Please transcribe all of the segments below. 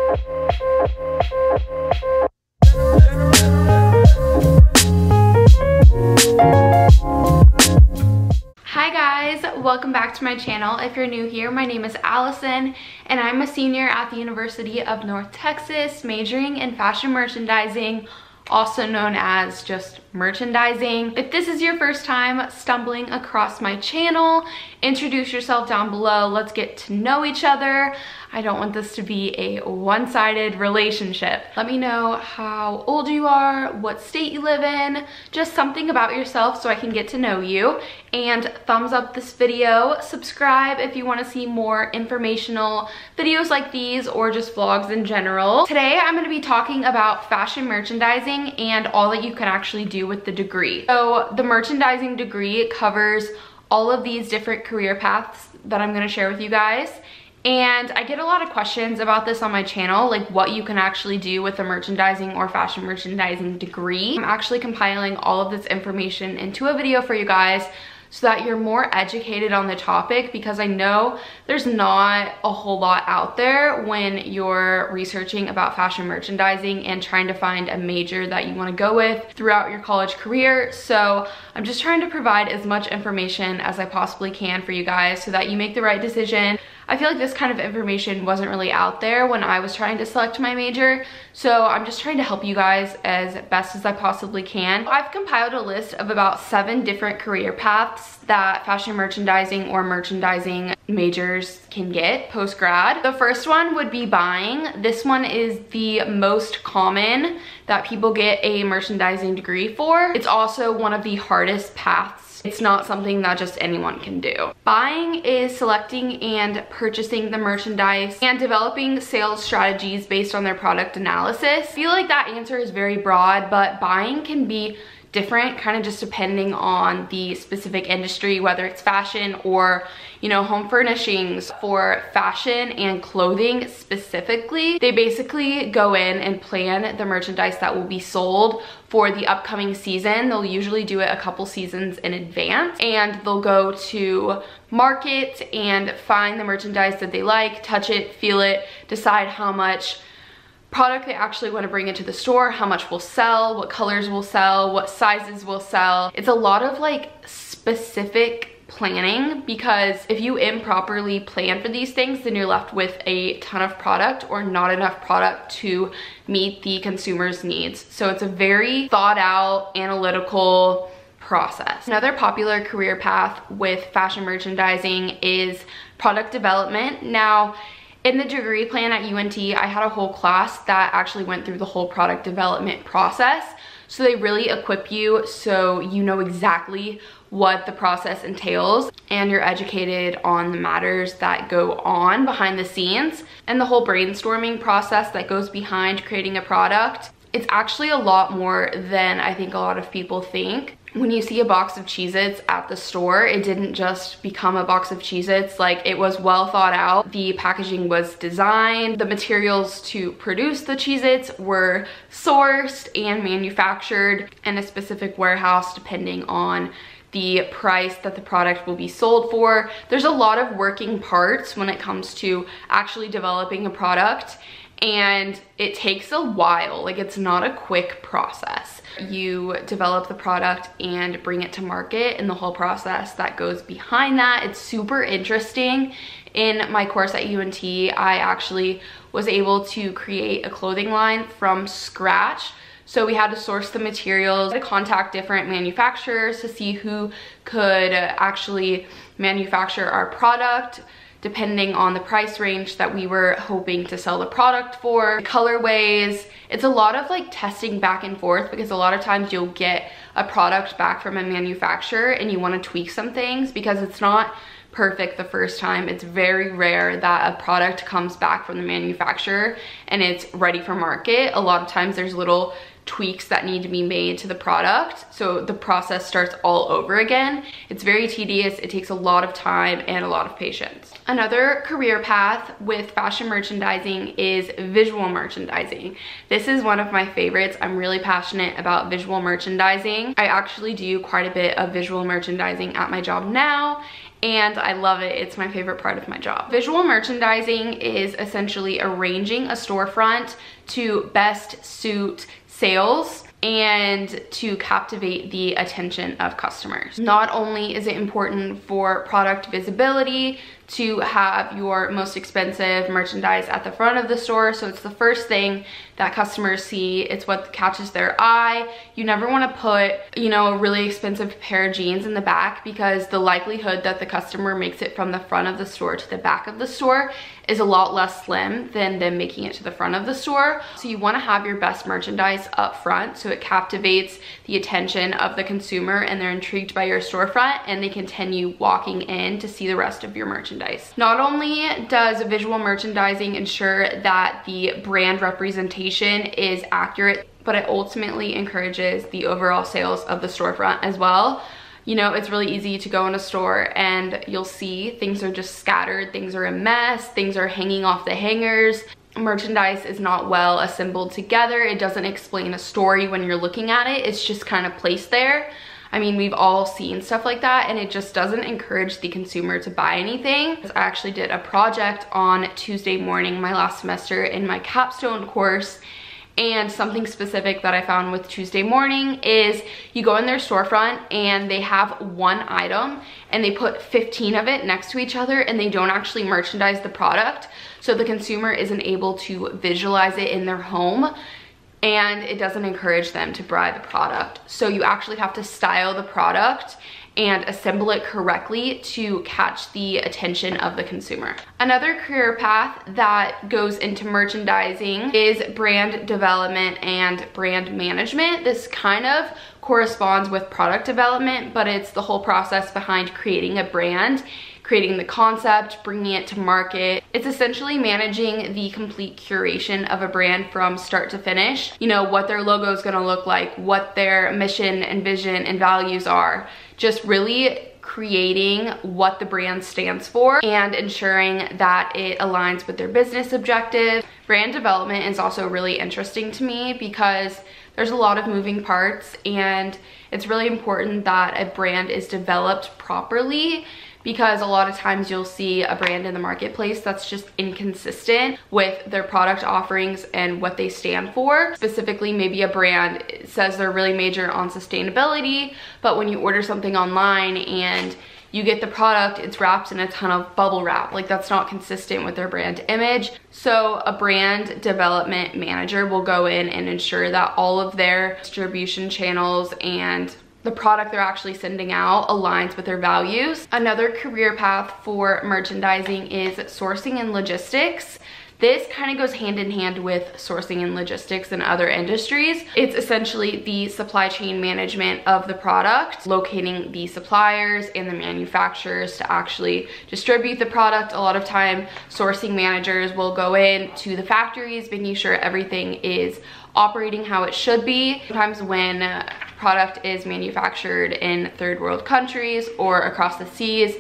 Hi guys, welcome back to my channel. If you're new here, my name is Allison and I'm a senior at the University of North Texas, majoring in fashion merchandising, also known as just merchandising. If this is your first time stumbling across my channel, introduce yourself down below. Let's get to know each other. I don't want this to be a one-sided relationship. Let me know how old you are, what state you live in, just something about yourself so I can get to know you. And thumbs up this video, subscribe if you want to see more informational videos like these or just vlogs in general. Today I'm going to be talking about fashion merchandising and all that you can actually do with the degree. So the merchandising degree covers all of these different career paths that I'm going to share with you guys. And I get a lot of questions about this on my channel, like what you can actually do with a merchandising or fashion merchandising degree. I'm actually compiling all of this information into a video for you guys so that you're more educated on the topic, because I know there's not a whole lot out there when you're researching about fashion merchandising and trying to find a major that you want to go with throughout your college career. So I'm just trying to provide as much information as I possibly can for you guys so that you make the right decision. I feel like this kind of information wasn't really out there when I was trying to select my major, so I'm just trying to help you guys as best as I possibly can. I've compiled a list of about 7 different career paths that fashion merchandising or merchandising majors can get post-grad. The first one would be buying. This one is the most common that people get a merchandising degree for. It's also one of the hardest paths. It's not something that just anyone can do. Buying is selecting and purchasing the merchandise and developing sales strategies based on their product analysis. I feel like that answer is very broad, but buying can be different kind of just depending on the specific industry, whether it's fashion or, you know, home furnishings. For fashion and clothing specifically, they basically go in and plan the merchandise that will be sold for the upcoming season. They'll usually do it a couple seasons in advance, and they'll go to market and find the merchandise that they like, touch it, feel it, decide how much product they actually want to bring into the store, how much will sell, what colors will sell, what sizes will sell. It's a lot of like specific planning, because if you improperly plan for these things, then you're left with a ton of product or not enough product to meet the consumer's needs. So it's a very thought out, analytical process. Another popular career path with fashion merchandising is product development. Now, in the degree plan at UNT, I had a whole class that actually went through the whole product development process. So they really equip you so you know exactly what the process entails and you're educated on the matters that go on behind the scenes and the whole brainstorming process that goes behind creating a product. It's actually a lot more than I think a lot of people think. When you see a box of Cheez-Its at the store, it didn't just become a box of Cheez-Its. Like, it was well thought out. The packaging was designed. The materials to produce the Cheez-Its were sourced and manufactured in a specific warehouse depending on the price that the product will be sold for. There's a lot of working parts when it comes to actually developing a product, and it takes a while. Like, it's not a quick process. You develop the product and bring it to market, and the whole process that goes behind that, it's super interesting. In my course at UNT, I actually was able to create a clothing line from scratch. So we had to source the materials, to contact different manufacturers to see who could actually manufacture our product, depending on the price range that we were hoping to sell the product for, colorways. It's a lot of like testing back and forth, because a lot of times you'll get a product back from a manufacturer and you want to tweak some things because it's not perfect the first time. It's very rare that a product comes back from the manufacturer and it's ready for market. A lot of times there's little tweaks that need to be made to the product, so the process starts all over again. It's very tedious, it takes a lot of time and a lot of patience. Another career path with fashion merchandising is visual merchandising. This is one of my favorites. I'm really passionate about visual merchandising. I actually do quite a bit of visual merchandising at my job now, and I love it. It's my favorite part of my job. Visual merchandising is essentially arranging a storefront to best suit sales and to captivate the attention of customers. Not only is it important for product visibility to have your most expensive merchandise at the front of the store, so it's the first thing that customers see, it's what catches their eye. You never want to put, you know, a really expensive pair of jeans in the back, because the likelihood that the customer makes it from the front of the store to the back of the store is a lot less slim than them making it to the front of the store. So you want to have your best merchandise up front so it captivates the attention of the consumer and they're intrigued by your storefront and they continue walking in to see the rest of your merchandise. Not only does visual merchandising ensure that the brand representation is accurate, but it ultimately encourages the overall sales of the storefront as well. You know, it's really easy to go in a store and you'll see things are just scattered, things are a mess, things are hanging off the hangers. Merchandise is not well assembled together. It doesn't explain a story when you're looking at it. It's just kind of placed there. I mean, we've all seen stuff like that, and it just doesn't encourage the consumer to buy anything. I actually did a project on Tuesday morning, my last semester in my capstone course, and something specific that I found with Tuesday morning is you go in their storefront and they have one item and they put 15 of it next to each other and they don't actually merchandise the product. So the consumer isn't able to visualize it in their home, and it doesn't encourage them to buy the product. So you actually have to style the product and assemble it correctly to catch the attention of the consumer. Another career path that goes into merchandising is brand development and brand management. This kind of corresponds with product development, but it's the whole process behind creating a brand, creating the concept, bringing it to market. It's essentially managing the complete curation of a brand from start to finish. You know, what their logo is gonna look like, what their mission and vision and values are. Just really creating what the brand stands for and ensuring that it aligns with their business objectives. Brand development is also really interesting to me because there's a lot of moving parts, and it's really important that a brand is developed properly, because a lot of times you'll see a brand in the marketplace that's just inconsistent with their product offerings and what they stand for. Specifically, maybe a brand says they're really major on sustainability, but when you order something online and you get the product, it's wrapped in a ton of bubble wrap. Like, that's not consistent with their brand image. So a brand development manager will go in and ensure that all of their distribution channels and the product they're actually sending out aligns with their values. Another career path for merchandising is sourcing and logistics. This kind of goes hand in hand with sourcing and logistics in other industries. It's essentially the supply chain management of the product, locating the suppliers and the manufacturers to actually distribute the product. A lot of time, sourcing managers will go in to the factories, making sure everything is operating how it should be. Sometimes when product is manufactured in third world countries or across the seas,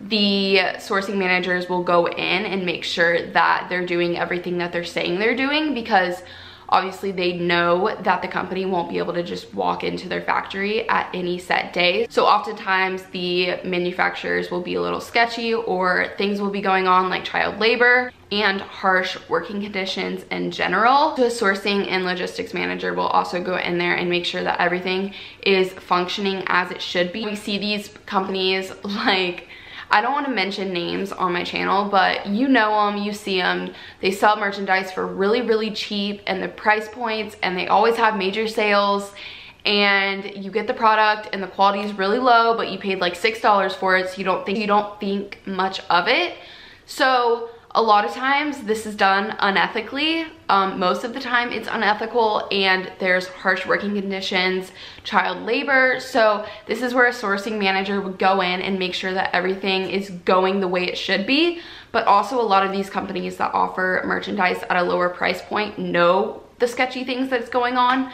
the sourcing managers will go in and make sure that they're doing everything that they're saying they're doing, because obviously they know that the company won't be able to just walk into their factory at any set day. So oftentimes the manufacturers will be a little sketchy, or things will be going on like child labor and harsh working conditions in general. The sourcing and logistics manager will also go in there and make sure that everything is functioning as it should be. We see these companies like, I don't want to mention names on my channel, but you know them, you see them. They sell merchandise for really, really cheap, and the price points, and they always have major sales, and you get the product and the quality is really low, but you paid like $6 for it, so you don't think much of it. So a lot of times this is done unethically. Most of the time it's unethical, and there's harsh working conditions, child labor. So this is where a sourcing manager would go in and make sure that everything is going the way it should be. But also, a lot of these companies that offer merchandise at a lower price point know the sketchy things that's going on.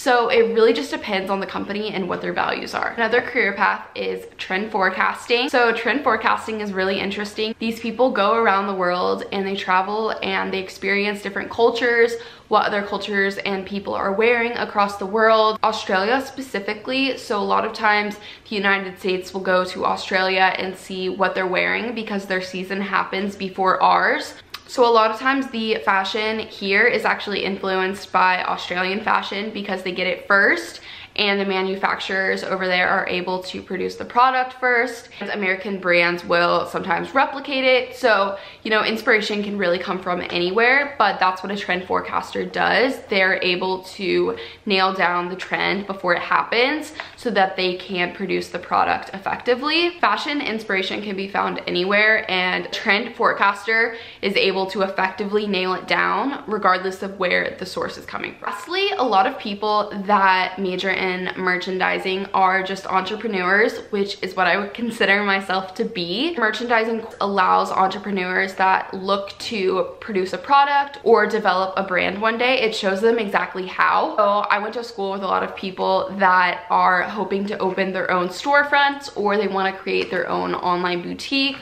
So it really just depends on the company and what their values are. Another career path is trend forecasting. So trend forecasting is really interesting. These people go around the world and they travel and they experience different cultures, what other cultures and people are wearing across the world. Australia specifically, so a lot of times the United States will go to Australia and see what they're wearing because their season happens before ours. So a lot of times the fashion here is actually influenced by Australian fashion because they get it first, and the manufacturers over there are able to produce the product first. American brands will sometimes replicate it. So, you know, inspiration can really come from anywhere, but that's what a trend forecaster does. They're able to nail down the trend before it happens so that they can produce the product effectively. Fashion inspiration can be found anywhere, and trend forecaster is able to effectively nail it down regardless of where the source is coming from. Lastly, a lot of people that major in merchandising are just entrepreneurs, which is what I would consider myself to be. Merchandising allows entrepreneurs that look to produce a product or develop a brand one day. It shows them exactly how. So I went to school with a lot of people that are hoping to open their own storefronts, or they want to create their own online boutique,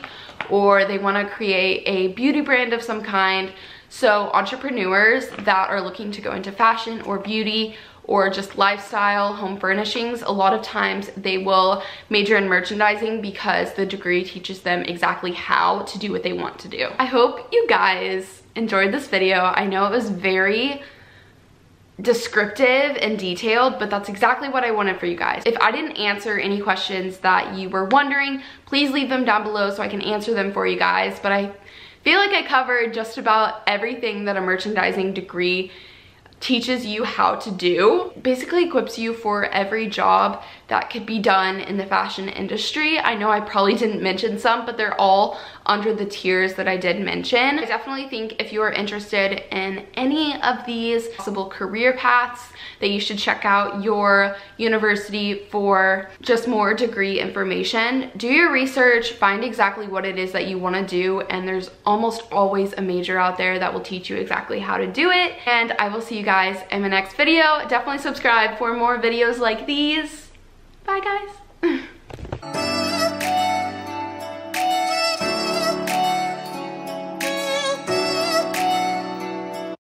or they want to create a beauty brand of some kind. So entrepreneurs that are looking to go into fashion or beauty or just lifestyle, home furnishings, a lot of times they will major in merchandising because the degree teaches them exactly how to do what they want to do. I hope you guys enjoyed this video. I know it was very descriptive and detailed, but that's exactly what I wanted for you guys. If I didn't answer any questions that you were wondering, please leave them down below so I can answer them for you guys. But I feel like I covered just about everything that a merchandising degree teaches you how to do. Basically equips you for every job that could be done in the fashion industry. I know I probably didn't mention some, but they're all under the tiers that I did mention. I definitely think if you are interested in any of these possible career paths, that you should check out your university for just more degree information. Do your research, find exactly what it is that you want to do, and there's almost always a major out there that will teach you exactly how to do it. And I will see you guys in my next video. Definitely subscribe for more videos like these. Bye guys.